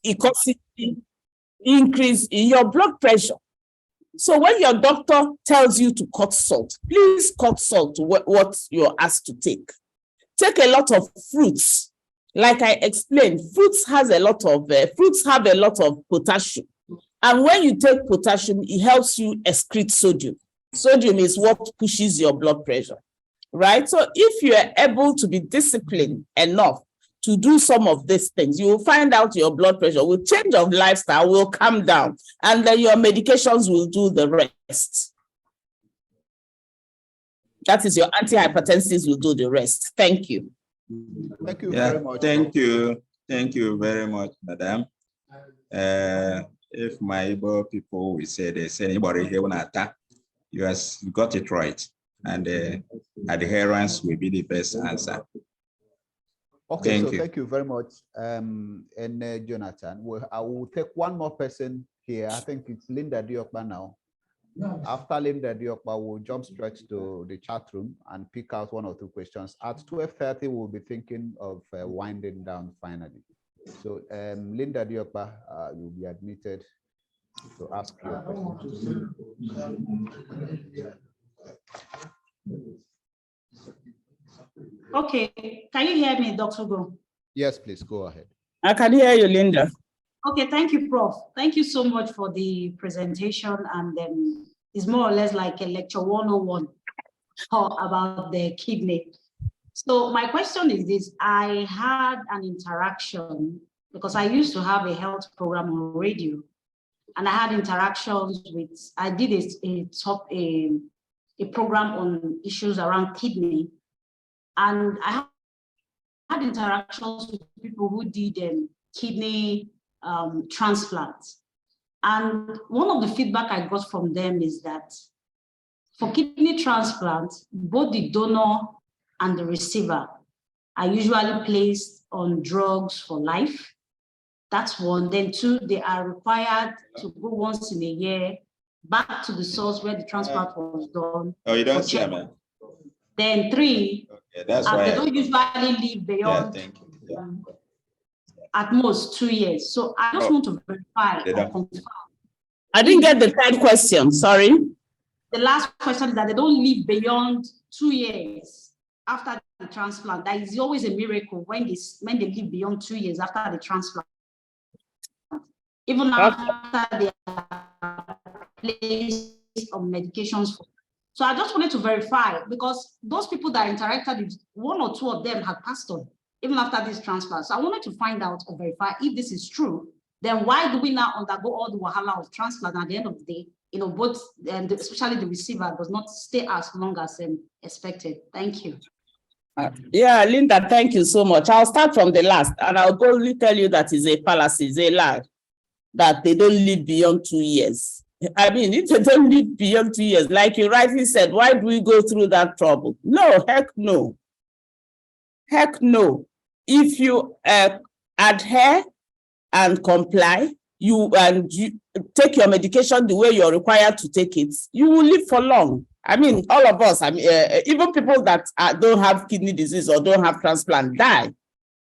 it causes increase in your blood pressure. So when your doctor tells you to cut salt, please cut salt to what you're asked to take. Take a lot of fruits. Like I explained, fruits have a lot of potassium. And when you take potassium, it helps you excrete sodium. Sodium is what pushes your blood pressure, right? So if you are able to be disciplined enough to do some of these things, you will find out your blood pressure with change of lifestyle will come down, and then your medications will do the rest. That is, your antihypertensives will do the rest. Thank you. Thank you very much. Thank you. Thank you very much, madam. If my Igbo people will say they say anybody here will attack, you got it right. And adherence will be the best answer. Okay, thank you very much, Jonathan. I will take one more person here. I think it's Linda Diokba now. After Linda Diokba, we'll jump straight to the chat room and pick out one or two questions. At 12:30, we'll be thinking of winding down finally. So, Linda Diokba, you'll be admitted to ask your question. Okay, can you hear me, Dr. Go? Yes, please go ahead. I can hear you, Linda. Okay, thank you, Prof. Thank you so much for the presentation, and it's more or less like a lecture 101 about the kidney. So my question is this: I had an interaction because I used to have a health program on radio, and I had interactions with, I did a program on issues around kidney, and I had interactions with people who did kidney transplants. And one of the feedback I got from them is that for kidney transplants, both the donor and the receiver are usually placed on drugs for life. That's one. Then two, they are required to go once in a year back to the source where the transplant was done. Oh, you don't see, man. Then three, okay, that's why they don't usually live beyond at most 2 years. So I just want to verify or confirm. I didn't get the third question, sorry. The last question is that they don't live beyond 2 years after the transplant. That is always a miracle when they live beyond 2 years after the transplant. Even after they are placed on medications. So I just wanted to verify, because those people that interacted with, one or two of them had passed on even after this transplant. So I wanted to find out or verify if this is true. Then why do we now undergo all the wahala of transplant? And at the end of the day, both, especially the receiver, does not stay as long as expected. Thank you. Yeah, Linda, thank you so much. I'll start from the last, and I'll boldly tell you that is a fallacy, it's a lie, that they don't live beyond 2 years. I mean, if they don't live beyond 2 years, like you rightly said, why do we go through that trouble? No, heck no. Heck no. If you adhere and comply, you take your medication the way you're required to take it, you will live for long. I mean, all of us, even people that don't have kidney disease or don't have transplant die,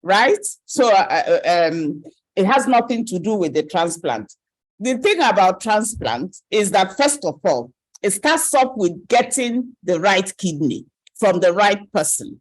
right? So it has nothing to do with the transplant. The thing about transplant is that, first of all, it starts up with getting the right kidney from the right person.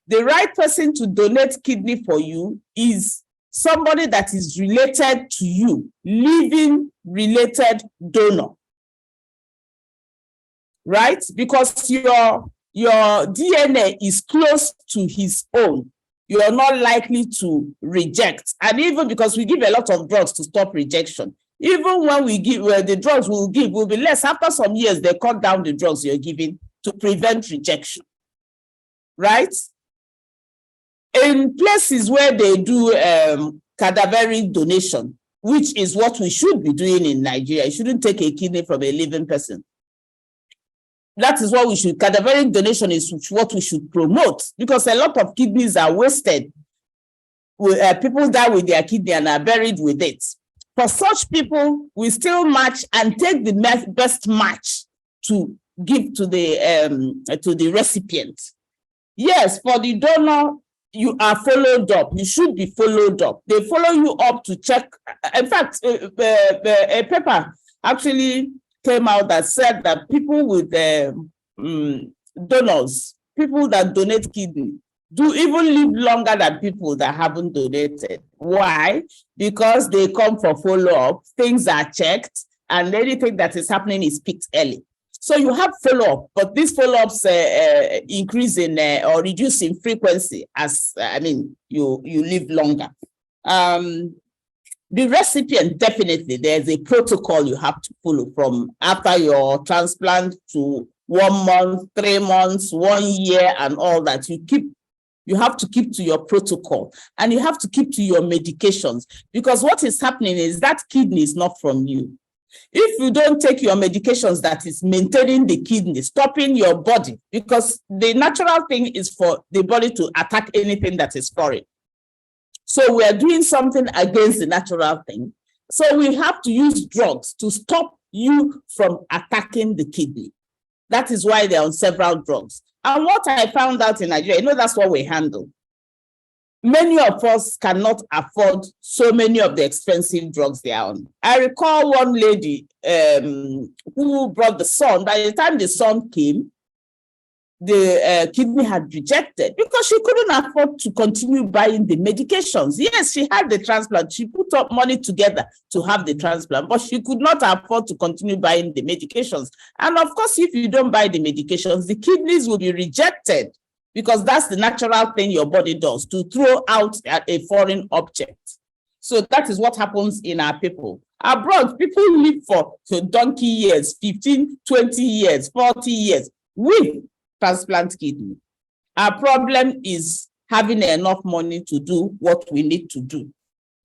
The right person to donate kidney for you is somebody that is related to you, living related donor, right? Because your DNA is close to his own. You are not likely to reject. And even because we give a lot of drugs to stop rejection, even when we give, the drugs we'll give will be less. After some years, they cut down the drugs you're giving to prevent rejection, right? In places where they do cadaveric donation, which is what we should be doing in Nigeria, you shouldn't take a kidney from a living person. That is what we should, cadaveric donation is what we should promote, because a lot of kidneys are wasted. People die with their kidney and are buried with it. For such people, we still match and take the best match to give to the recipient. Yes, for the donor, you are followed up. You should be followed up. They follow you up to check. In fact, a paper actually came out that said that people with donors, people that donate kidney, do even live longer than people that haven't donated. Why? Because they come for follow-up, things are checked, and anything that is happening is picked early. So you have follow-up, but these follow-ups increase in or reduce in frequency as, you live longer. The recipient, definitely, there's a protocol you have to follow from after your transplant to 1 month, 3 months, 1 year, and all that. You have to keep to your protocol, and you have to keep to your medications, because what is happening is that kidney is not from you. If you don't take your medications that is maintaining the kidney, stopping your body, because the natural thing is for the body to attack anything that is foreign. So we are doing something against the natural thing. So we have to use drugs to stop you from attacking the kidney. That is why they're on several drugs. And what I found out in Nigeria, that's what we handle. Many of us cannot afford so many of the expensive drugs they are on. I recall one lady who brought the son. By the time the son came, the kidney had rejected because she couldn't afford to continue buying the medications. Yes, she had the transplant. She put up money together to have the transplant, but she could not afford to continue buying the medications. And of course, if you don't buy the medications, the kidneys will be rejected, because that's the natural thing your body does, to throw out a foreign object. So that is what happens in our people. Abroad, people live for donkey years, 15, 20 years, 40 years with transplant kidney. Our problem is having enough money to do what we need to do,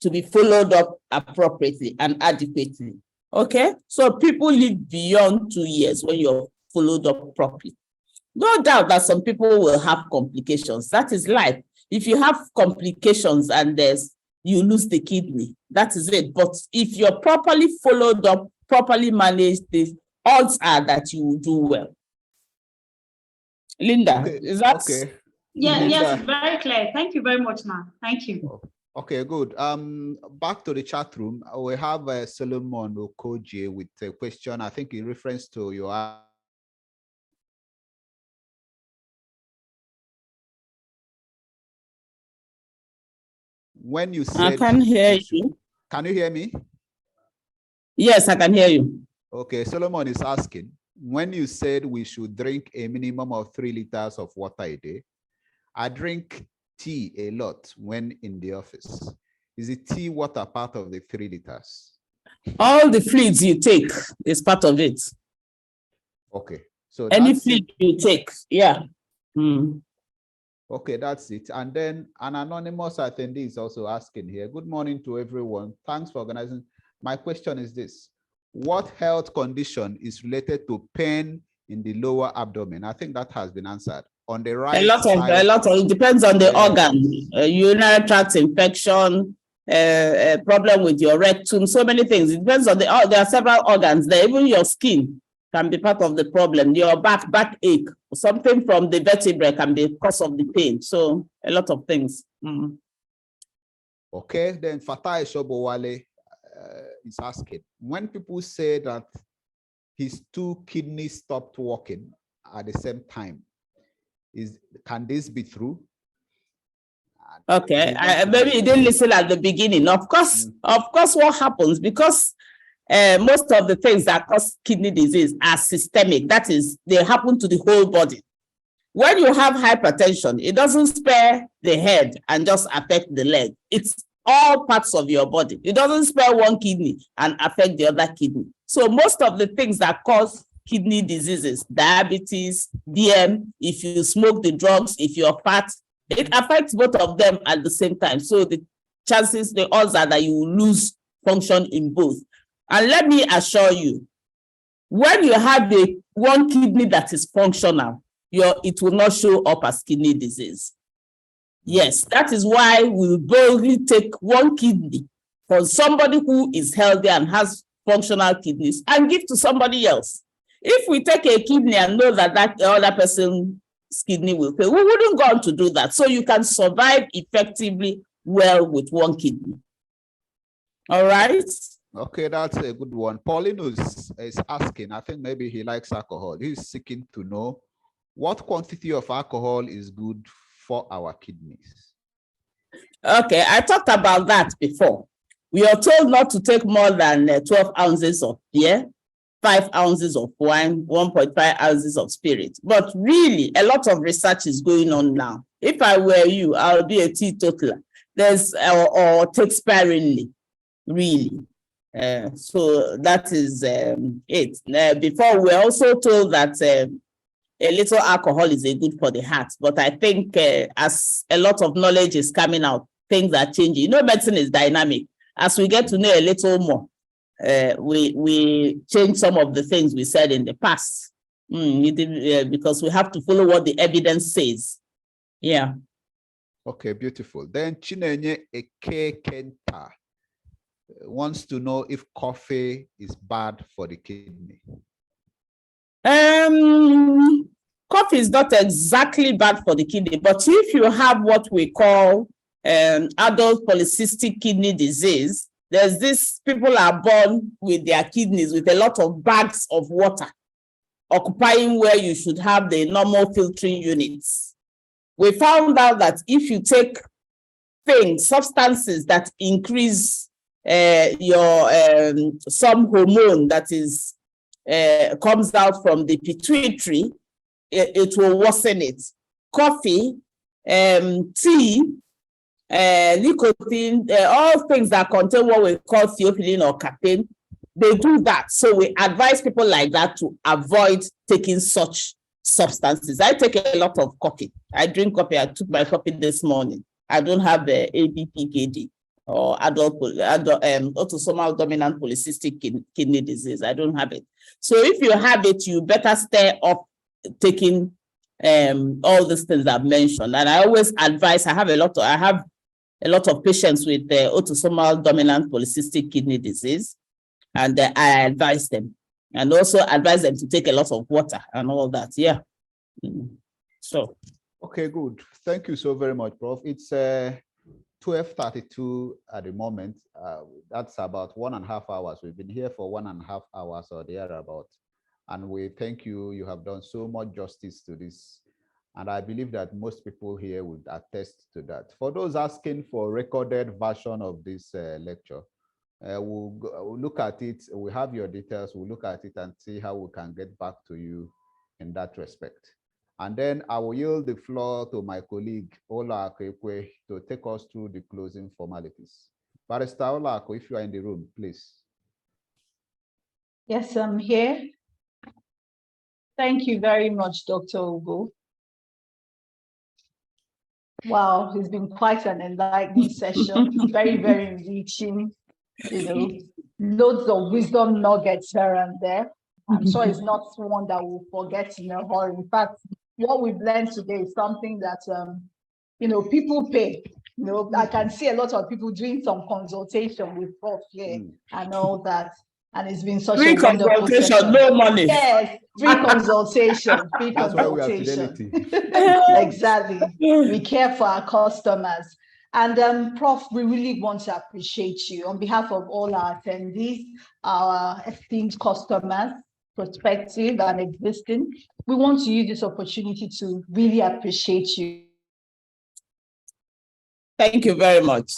to be followed up appropriately and adequately. Okay? So people live beyond 2 years when you're followed up properly. No doubt that some people will have complications. That is life. If you have complications and you lose the kidney, that is it. But if you're properly followed up, properly managed, the odds are that you will do well. Linda, is that okay? Yeah, Linda. yes, very clear. Thank you very much, ma'am. Thank you. Okay, good. Back to the chat room. We have Solomon Okoje with a question. I think in reference to your when you said, I can hear you. Can you hear me? Yes, I can hear you. Okay, Solomon is asking, when you said we should drink a minimum of 3 liters of water a day, I drink tea a lot when in the office. Is the tea water part of the 3 liters? All the fluids you take is part of it. Okay, so any fluid you take, yeah. Okay, that's it. And then an anonymous attendee is also asking here, good morning to everyone. Thanks for organizing. My question is this: what health condition is related to pain in the lower abdomen? I think that has been answered. On the right side, a lot of it depends on the organ, urinary tract infection, problem with your rectum, so many things. It depends on there are several organs there. Even your skin can be part of the problem. Your backache, something from the vertebrae can be cause of the pain. So a lot of things. Okay, then Fatai Shobowale is asking, when people say that his 2 kidneys stopped working at the same time, can this be true? Okay, maybe you didn't listen at the beginning. Of course, what happens, because most of the things that cause kidney disease are systemic. That is, they happen to the whole body. When you have hypertension, it doesn't spare the head and just affect the leg. It's all parts of your body. It doesn't spare one kidney and affect the other kidney. So most of the things that cause kidney diseases, diabetes, DM, if you smoke the drugs, if you're fat, it affects both of them at the same time. So the odds are that you will lose function in both. And let me assure you, when you have the one kidney that is functional, it will not show up as kidney disease. Yes, that is why we boldly take one kidney for somebody who is healthy and has functional kidneys and give to somebody else. If we take a kidney and know that that other person kidney will fail. We wouldn't go on to do that. So you can survive effectively well with one kidney. All right. Okay, that's a good one. Paulinus is asking, I think maybe he likes alcohol. He's seeking to know what quantity of alcohol is good for our kidneys. Okay, I talked about that before. We are told not to take more than 12 ounces of beer, 5 ounces of wine, 1.5 ounces of spirit. But really, a lot of research is going on now. If I were you, I'll be a teetotaler. Or take sparingly, really. So that is it. Before, we were also told that a little alcohol is a good for the heart. But I think as a lot of knowledge is coming out, things are changing. You know, medicine is dynamic. As we get to know a little more, we change some of the things we said in the past. Because we have to follow what the evidence says. Yeah. Okay, beautiful. Then Chinenye Ekekenta wants to know if coffee is bad for the kidney. Coffee is not exactly bad for the kidney, but if you have what we call adult polycystic kidney disease, there's this, people are born with their kidneys with a lot of bags of water occupying where you should have the normal filtering units. We found out that if you take substances that increase your some hormone that is comes out from the pituitary, it will worsen it. Coffee, tea, nicotine, all things that contain what we call theophylline or caffeine, they do that. So we advise people like that to avoid taking such substances. I take a lot of coffee. I drink coffee. I took my coffee this morning. I don't have the ADPKD or autosomal dominant polycystic kidney disease. I don't have it. So if you have it, you better stay off taking all these things I've mentioned. And I always advise, I have a lot of patients with autosomal dominant polycystic kidney disease, and I advise them, and also advise them to take a lot of water and all that. Yeah. So. Okay, good. Thank you so very much, Prof. It's 12:32 at the moment. That's about 1.5 hours. We've been here for 1.5 hours or thereabout. And we thank you. You have done so much justice to this. And I believe that most people here would attest to that. For those asking for a recorded version of this lecture, we'll look at it. We have your details. We'll look at it and see how we can get back to you in that respect. And then I will yield the floor to my colleague, Ola Akekwe, to take us through the closing formalities. Barrister Ola, if you are in the room, please. Yes, I'm here. Thank you very much, Dr. Ugo. Wow, it's been quite an enlightening session, very, very enriching, loads of wisdom nuggets here and there. I'm sure it's not one that we'll forget in a hurry. In fact, what we've learned today is something that, people pay. I can see a lot of people doing some consultation with Prof here and all that. And it's been such a wonderful session. No money. Yes, free consultation. Free That's consultation. why we have fidelity. Exactly. We care for our customers. And Prof, we really want to appreciate you on behalf of all our attendees, our esteemed customers, prospective and existing. We want to use this opportunity to really appreciate you. Thank you very much.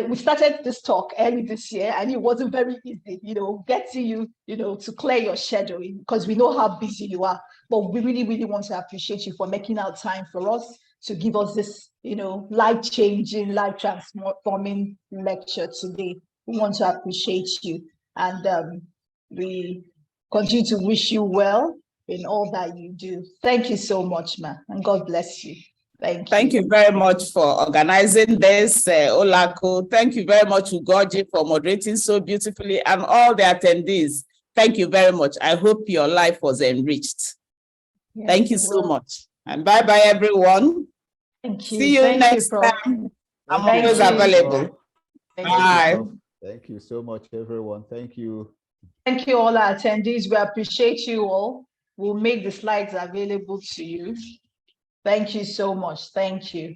We started this talk early this year, and it wasn't very easy, getting you, to clear your schedule, because we know how busy you are. But we really, really want to appreciate you for making out time for us to give us this, life-changing, life-transforming lecture today. We want to appreciate you, and we continue to wish you well in all that you do. Thank you so much, ma, and God bless you. Thank you very much for organizing this, Olako. Thank you very much, Ugoji, for moderating so beautifully, and all the attendees. Thank you very much. I hope your life was enriched. Yes, thank you so much. And bye-bye, everyone. Thank you. See you next time. I'm always available. Bye. Thank you so much, everyone. Thank you. Thank you, all our attendees. We appreciate you all. We'll make the slides available to you. Thank you so much. Thank you.